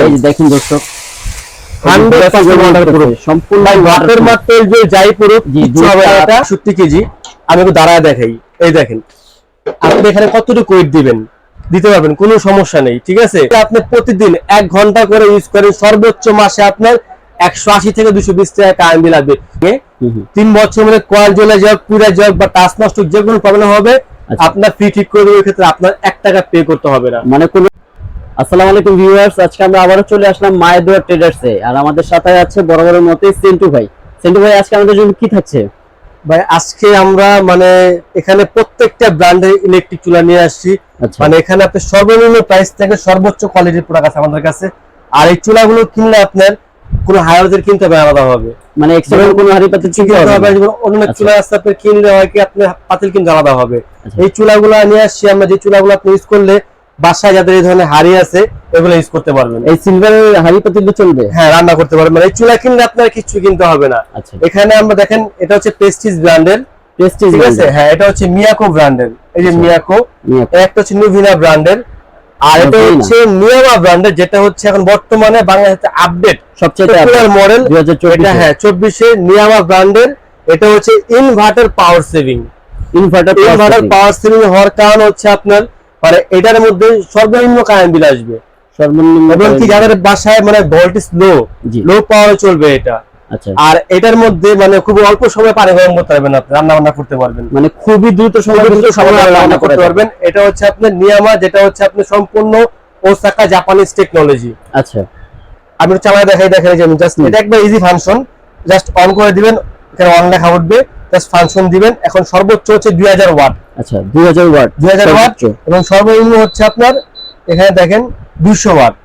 এই যে দেখেন দর্শক 100% ওয়াটার প্রুফ সম্পূর্ণ ওয়াটার মার্টেল যে যাই প্রুফ কিছু হবে না। এটা 70 কেজি। আমি একটু দাঁড়ায় দেখাই। এই দেখেন আপনি এখানে কতটুকু ওয়েট দিবেন দিতে পারবেন, কোনো সমস্যা নেই, ঠিক আছে। আপনি প্রতিদিন 1 ঘন্টা করে ইউজ করেন, সর্বোচ্চ মাসে আপনার 180 থেকে 220 টাকা কারেন্ট বিল আসবে। 3 বছর মানে কয়েল জ্বলে যাক, পুড়ে যাক বা টাচ নষ্ট যে কোনো প্রবলেম হবে আপনার ফ্রি ঠিক করে দেওয়ার ক্ষেত্রে আপনার 1 টাকা পে করতে হবে না। মানে কোনো। আসসালামু আলাইকুম ভিউয়ার্স, আজকে আমরা আবারো চলে আসলাম মায়েদুয়া ট্রেডার্সে। আর আমাদের সাথে আছে বরাবরের মতোই সেন্টু ভাই। সেন্টু ভাই, আজকে আমাদের জন্য কি থাকছে? ভাই আজকে আমরা মানে এখানে প্রত্যেকটা ব্র্যান্ডের ইলেকট্রিক চুলা নিয়ে আসছি। মানে এখানে আপনি সর্বনিম্ন প্রাইস থেকে সর্বোচ্চ কোয়ালিটির প্রোডাক্ট আছে আমাদের কাছে। আর এই চুলাগুলো কিনলে আপনার কোনো হায়ারদের কিনতে হবে আলাদা হবে, মানে এক্সট্রা কোনো হাড়ি পাতিল কিনতে হবে। অন্য চুলা আছে আপনি কিনলে হয় কি আপনি পাতিল কিনতে আলাদা হবে। এই চুলাগুলো নিয়ে আসছি আমরা, যে চুলাগুলো আপনি ইউজ করলে বাসায় যাদের এই ধরনের হাড়ি আছে এগুলো ইউজ করতে পারবেন। এই সিলভার হাড়ি পাতিল চলবে, হ্যাঁ রান্না করতে পারবেন। মানে এই চুলা কিনলে আপনার কিছু কিনতে হবে না। এখানে আমরা দেখেন এটা হচ্ছে প্রেস্টিজ ব্র্যান্ডের, প্রেস্টিজ, ঠিক আছে। হ্যাঁ এটা হচ্ছে মিয়াকো ব্র্যান্ডের, এই যে মিয়াকো। একটা হচ্ছে নুভিনা ব্র্যান্ডের, আর এটা হচ্ছে নিয়ামা ব্র্যান্ডের, যেটা হচ্ছে এখন বর্তমানে বাংলাদেশে আপডেট সবচেয়ে পপুলার মডেল 2024। হ্যাঁ 24 এ নিয়ামা ব্র্যান্ডের। এটা হচ্ছে inverter power saving. Inverter power saving হওয়ার কারণ হচ্ছে আপনার মানে এটার মধ্যে সর্বনিম্ন কারেন্ট বিল আসবে, সর্বনিম্ন। এবং কি যাদের বাসায় মানে ভোল্টেজ লো পাওয়ারে চলবে এটা। আর এটার মধ্যে মানে খুব অল্প সময় পানি গরম করতে পারবেন, আপনি রান্না বান্না করতে পারবেন, মানে খুবই দ্রুত সময় রান্না করতে পারবেন। এটা হচ্ছে আপনার নিয়ামা, যেটা হচ্ছে আপনি সম্পূর্ণ ওসাকা জাপানিজ টেকনোলজি। আচ্ছা আমি চালায় দেখাই যে আমি জাস্ট এটা একবার ইজি ফাংশন, জাস্ট অন করে দিবেন, এখানে অন লেখা উঠবে, জাস্ট ফাংশন দিবেন। এখন সর্বোচ্চ হচ্ছে 2000 ওয়াট। আচ্ছা 2000 ওয়াট এবং সর্বনিম্ন হচ্ছে আপনার এখানে দেখেন 200 ওয়াট।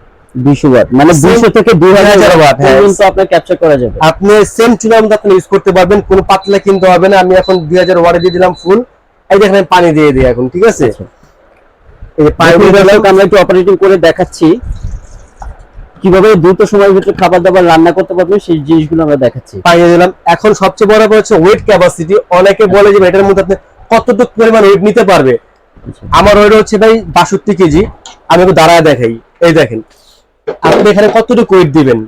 200 ওয়াট মানে 200 থেকে 2000 ওয়াট পর্যন্ত আপনার ক্যাপচার করা যাবে। আপনি সেম চুলা মধ্যে আপনি ইউজ করতে পারবেন, কোনো পাতলা কিনতে হবে না। আমি এখন 2000 ওয়াটে দিয়ে দিলাম ফুল। এই দেখেন আমি পানি দিয়ে দিই এখন, ঠিক আছে। এই পানি দিলাম, আমরা একটু অপারেটিং করে দেখাচ্ছি কিভাবে দ্রুত সময়ের ভিতরে খাবার দাবার রান্না করতে পারবেন, সেই জিনিসগুলো আমরা দেখাচ্ছি। পানি দিলাম। এখন সবচেয়ে বড় ব্যাপার হচ্ছে ওয়েট ক্যাপাসিটি। অনেকে বলে যে এটার মধ্যে আপনি কতটুকু পরিমাণ ওয়েট নিতে পারবে। আমার ওয়েট হচ্ছে ভাই 62 কেজি। আমি একটু দাঁড়ায় দেখাই। এই দেখেন আপনি এখানে কতটুকু ওয়েট দিবেন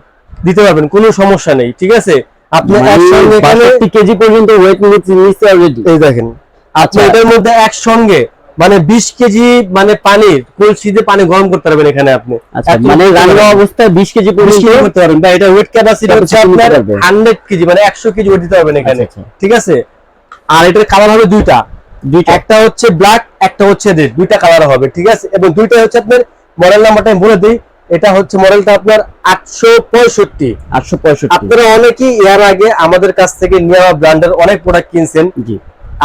দিতে পারবেন, কোনো সমস্যা নেই, ঠিক আছে। আপনি একসঙ্গে 62 কেজি পর্যন্ত ওয়েট নিতে অলরেডি। এই দেখেন আপনি এটার মধ্যে একসঙ্গে মানে 20 কেজি মানে পানির কলসিতে পানি গরম করতে পারবেন এখানে আপনি। মানে রান্না অবস্থায় 20 কেজি পর্যন্ত করতে পারবেন। বা এটা ওয়েট ক্যাপাসিটি হচ্ছে আপনার 100 কেজি, মানে 100 কেজি ওয়েট দিতে পারবেন এখানে, ঠিক আছে। আর এটার কালার হবে দুইটা, একটা হচ্ছে ব্ল্যাক, একটা হচ্ছে রেড, দুইটা কালার হবে, ঠিক আছে। এবং দুইটা হচ্ছে আপনার মডেল নাম্বারটা আমি বলে দিই। এটা হচ্ছে মডেলটা আপনার 865। আপনারা অনেকেই এর আগে আমাদের কাছ থেকে নিয়ামা ব্র্যান্ডের অনেক প্রোডাক্ট কিনছেন, জি।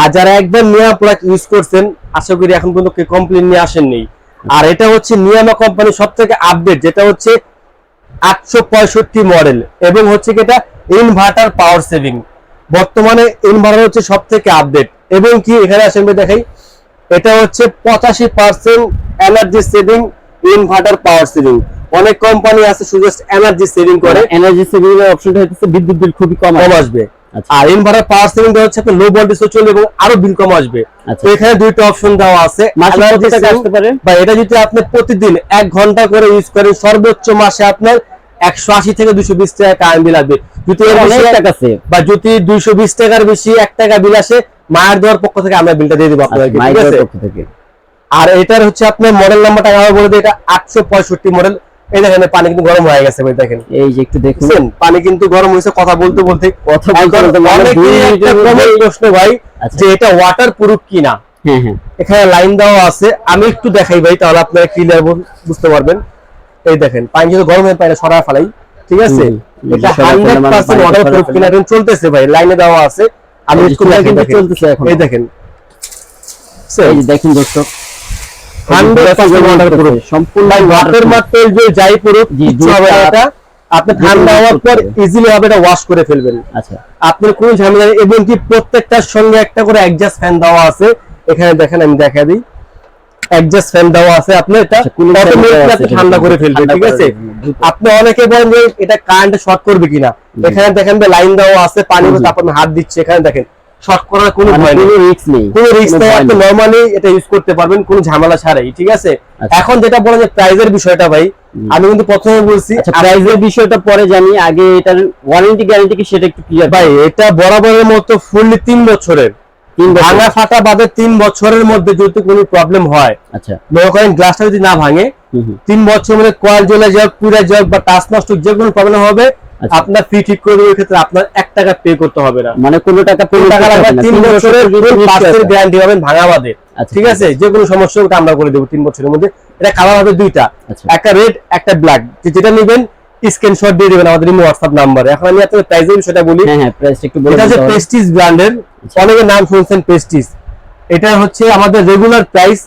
আর যারা একবার নিয়ামা প্রোডাক্ট ইউজ করছেন আশা করি এখন পর্যন্ত কেউ কমপ্লেইন নিয়ে আসেননি। আর এটা হচ্ছে নিয়ামা কোম্পানির সবথেকে আপডেট, যেটা হচ্ছে 865 মডেল, এবং হচ্ছে কি এটা ইনভার্টার পাওয়ার সেভিং। বর্তমানে ইনভার্টার হচ্ছে সবথেকে আপডেট। এবং কি এখানে আসেন দেখাই, এটা হচ্ছে 85% energy saving inverter power saving. অনেক কোম্পানি আছে শুধু এনার্জি সেভিং করে, এনার্জি সেভিং এর অপশনটা হচ্ছে বিদ্যুৎ বিল খুবই কম আসবে। আর ইনভার্টার পাওয়ার সেভিং টা হচ্ছে লো ভোল্টেজ চলবে এবং আরো বিল কম আসবে। তো এখানে দুইটা অপশন দেওয়া আছে। মাসে কত টাকা আসতে পারে? বা এটা যদি আপনি প্রতিদিন 1 ঘন্টা করে ইউজ করেন সর্বোচ্চ মাসে আপনার 180 থেকে 220 টাকা কারেন্ট বিল আসবে। যদি অনেক টাকা আছে, বা যদি 220 টাকার বেশি 1 টাকা বিল আসে, মায়ের দেওয়ার পক্ষ থেকে আমরা বিলটা দিয়ে দেব আপনাদেরকে, ঠিক আছে। আর এটার হচ্ছে আপনার মডেল নাম্বারটা আমি বলে দিই, এটা 865 মডেল। এই দেখেন পানি কিন্তু গরম হয়ে গেছে ভাই, দেখেন এই যে একটু দেখুন পানি কিন্তু গরম হয়েছে। কথা বলতে প্রশ্ন ভাই যে এটা ওয়াটার প্রুফ কিনা। এখানে লাইন দেওয়া আছে, আমি একটু দেখাই ভাই, তাহলে আপনারা ক্লিয়ার বুঝতে পারবেন। এই দেখেন পানি যদি গরম হয়ে পানি সরা ফেলাই, ঠিক আছে। এটা 100% ওয়াটার প্রুফ কিনা এখন চলতেছে ভাই, লাইনে দেওয়া আছে। আমি একটু কিন্তু চলতেছে এখন। এই দেখেন এই যে দেখুন দর্শক 100% ওয়াটার প্রুফ সম্পূর্ণ ওয়াটার মার্টেল যে যাই প্রুফ কিছু হবে না। এটা আপনি ঠান্ডা হওয়ার পর ইজিলি হবে এটা ওয়াশ করে ফেলবেন। আচ্ছা আপনার কোনো ঝামেলা নেই। এবং কি প্রত্যেকটার সঙ্গে একটা করে অ্যাডজাস্ট ফ্যান দেওয়া আছে। এখানে দেখেন আমি দেখা দিই, অ্যাডজাস্ট ফ্যান দেওয়া আছে। আপনি এটা অটোমেটিক্যালি ঠান্ডা করে ফেলবে, ঠিক আছে। আপনি অনেকে বলেন যে এটা কারেন্ট শর্ট করবে কিনা, এখানে দেখেন লাইন দেওয়া আছে, পানির মধ্যে আপনি হাত দিচ্ছে, এখানে দেখেন শর্ট করার কোনো ভয় নেই, কোনো রিস্ক নেই, কোনো রিস্ক নেই, আপনি নরমালি এটা ইউজ করতে পারবেন কোনো ঝামেলা ছাড়াই। ঠিক আছে, এখন যেটা বলেন যে প্রাইজের বিষয়টা ভাই, আমি কিন্তু প্রথমে বলছি প্রাইজের বিষয়টা পরে জানি, আগে এটার ওয়ারেন্টি গ্যারান্টি কি সেটা একটু ক্লিয়ার। ভাই এটা বরাবরের মতো ফুললি 3 বছরের, ভাঙা ফাটা বাদে 3 বছরের মধ্যে যদি কোনো প্রবলেম হয়, আচ্ছা মনে করেন গ্লাসটা যদি না ভাঙে 3 বছর মধ্যে কয়েল জ্বলে যাক, পুড়ে যাক বা টাচ নষ্ট যে কোনো প্রবলেম হবে, আপনার ফ্রি ঠিক করে দেওয়ার ক্ষেত্রে আপনার 1 টাকা পে করতে হবে না, মানে কোনো টাকা লাগবে। 3 বছরের পাঁচের গ্যারান্টি পাবেন ভাঙা বাদে। ঠিক আছে, যে কোনো সমস্যা ওটা আমরা করে দেবো 3 বছরের মধ্যে। এটা কালার হবে দুইটা, একটা রেড একটা ব্ল্যাক, যেটা নেবেন স্ক্রিনশট দিয়ে দিবেন আমাদের হোয়াটসঅ্যাপ নম্বরে। এখন আমি আপনাদের প্রাইসের বিষয়টা বলি। হ্যাঁ হ্যাঁ, প্রাইস একটু বলে এটা হচ্ছে প্রেস্টিজ ব্র্যান্ডের, অনেকে নাম শুনছেন প্রেস্টিজ। এটা হচ্ছে আমাদের রেগুলার প্রাইস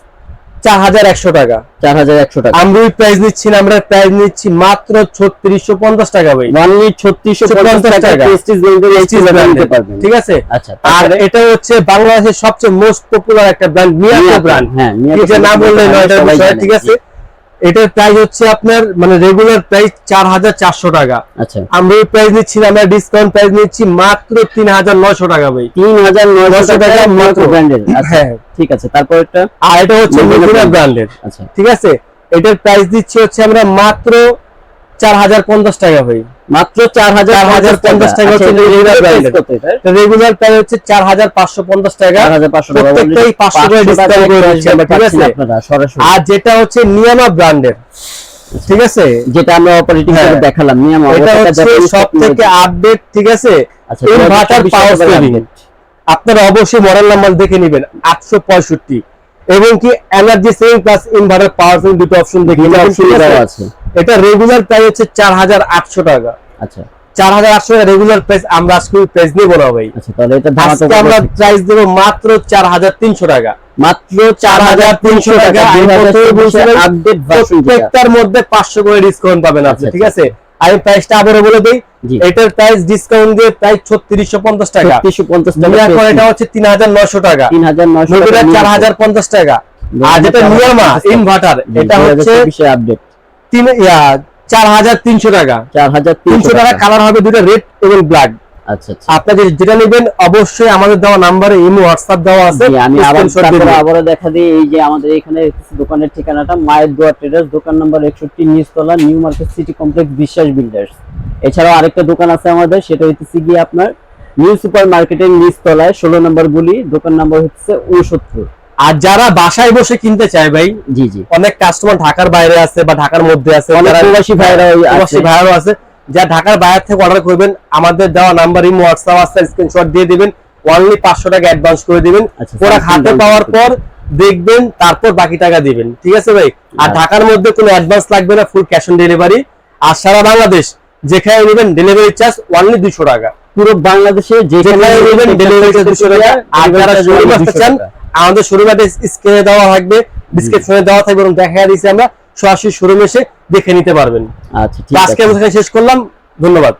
4100 টাকা, 4100 টাকা। আমরা প্রাইস নিচ্ছি না, আমরা প্রাইস নিচ্ছি মাত্র 3650 টাকা ভাই, অনলি 3650 টাকা প্রেস্টিজ ব্র্যান্ডের নিতে পারবেন। ঠিক আছে, আচ্ছা। আর এটা হচ্ছে বাংলাদেশের সবচেয়ে মোস্ট পপুলার একটা ব্র্যান্ড, মিয়াকো ব্র্যান্ড। হ্যাঁ, এটা নাম বললে নয় এটার বিষয়। ঠিক আছে, এটার প্রাইস হচ্ছে আপনার মানে রেগুলার প্রাইস 4400 টাকা। আচ্ছা, আমরা এই প্রাইস নিচ্ছি না, আমরা ডিসকাউন্ট প্রাইস নিচ্ছি মাত্র 3900 টাকা ভাই, 3900 টাকা মাত্র ব্র্যান্ডের। হ্যাঁ ঠিক আছে, তারপর এটা আর এটা হচ্ছে মিলিনা ব্র্যান্ডের। আচ্ছা, ঠিক আছে, এটার প্রাইস দিচ্ছি হচ্ছে আমরা মাত্র 4050 টাকা ভাই, মাত্র 4050 টাকা হচ্ছে রেগুলার ব্র্যান্ডের। রেগুলার প্রাইস হচ্ছে 4550 টাকা, 4500 টাকা, প্রত্যেকটাই 500 করে ডিসকাউন্ট করে দিচ্ছি আমরা। ঠিক আছে, আপনারা সরাসরি। আর যেটা হচ্ছে নিয়ামা ব্র্যান্ডের, ঠিক আছে, যেটা আমরা অপারেটিং করে দেখালাম নিয়ামা, এটা হচ্ছে সবথেকে আপডেট। ঠিক আছে, আচ্ছা, ইনভার্টার পাওয়ার সেভিং, আপনারা অবশ্যই মডেল নাম্বার দেখে নেবেন 865, এবং কি energy saving plus inverter power saving দুটো অপশন দেখে নেবেন। আছে। এটা রেগুলার প্রাইস হচ্ছে 4800 টাকা। আচ্ছা, 4800 টাকা রেগুলার প্রাইস, আমরা আজকে প্রাইস নিব না ভাই। আচ্ছা, তাহলে এটা আজকে আমরা প্রাইস দেব মাত্র 4300 টাকা, মাত্র 4300 টাকা। আপডেট ভার্সন, প্রত্যেকটার মধ্যে 500 করে ডিসকাউন্ট পাবেন আপনি। ঠিক আছে, আমি প্রাইসটা আবারও বলে দেই, এটার প্রাইস ডিসকাউন্ট দিয়ে প্রাইস 3650 টাকা, 3650 টাকা। এটা হচ্ছে 3900 টাকা, 3900 টাকা, 4050 টাকা। আর যেটা নিয়ামা ইনভার্টার, এটা হচ্ছে আপডেট 4300 টাকা, 4300 টাকা। কালার হবে দুটো রেড এবং ব্ল্যাক। আচ্ছা, আপনাদের যেটা নেবেন অবশ্যই আমাদের দেওয়া নাম্বারে ইমো হোয়াটসঅ্যাপ দেওয়া আছে। আমি আবারও দেখা দিই, এই যে আমাদের এখানে দোকানের ঠিকানাটা মায়ের দোয়া ট্রেডার্স, দোকান নাম্বার 61, নিচতলা, new market city complex, Biswas builders. এছাড়াও আরেকটা দোকান আছে আমাদের, সেটা হচ্ছে গিয়ে আপনার নিউ সুপার মার্কেটের নিচতলায় 16 নম্বর গলি, দোকান নাম্বার হচ্ছে 69। আর যারা বাসায় বসে কিনতে চায় ভাই, জি জি, অনেক কাস্টমার ঢাকার বাইরে আছে বা ঢাকার মধ্যে আছে, অনেক প্রবাসী ভাইরাও আছে, যা ঢাকার বাইরে থেকে অর্ডার করবেন, আমাদের দেওয়া নাম্বার ইমো হোয়াটসঅ্যাপ আছে, স্ক্রিনশট দিয়ে দিবেন, অনলি 500 টাকা অ্যাডভান্স করে দিবেন। প্রোডাক্ট হাতে পাওয়ার পর দেখবেন, তারপর বাকি টাকা দিবেন। ঠিক আছে ভাই, আর ঢাকার মধ্যে কোনো অ্যাডভান্স লাগবে না, ফুল ক্যাশ অন ডেলিভারি। আর সারা বাংলাদেশ যেখানে নেবেন ডেলিভারি চার্জ অনলি 200 টাকা, পুরো বাংলাদেশে যেখানে নেবেন ডেলিভারি চার্জ 200 টাকা। আর যারা শোরুমে আসতে চান, আমাদের শোরুম অ্যাড্রেস স্ক্রিনে দেওয়া থাকবে, ডেসক্রিপশনে দেওয়া থাকবে, এবং দেখা দিয়েছি আমরা সরাসরি শোরুমে এসে দেখে নিতে পারবেন। আচ্ছা, ঠিক আছে, আজকে আমরা শেষ করলাম, ধন্যবাদ।